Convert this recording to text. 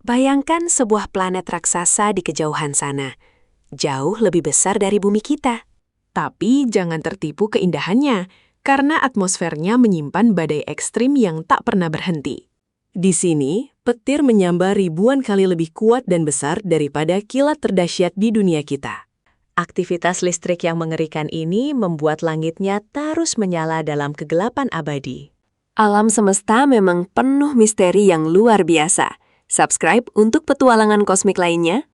Bayangkan sebuah planet raksasa di kejauhan sana, jauh lebih besar dari bumi kita. Tapi jangan tertipu keindahannya, karena atmosfernya menyimpan badai ekstrim yang tak pernah berhenti. Di sini, petir menyambar ribuan kali lebih kuat dan besar daripada kilat terdahsyat di dunia kita. Aktivitas listrik yang mengerikan ini membuat langitnya terus menyala dalam kegelapan abadi. Alam semesta memang penuh misteri yang luar biasa. Subscribe untuk petualangan kosmik lainnya.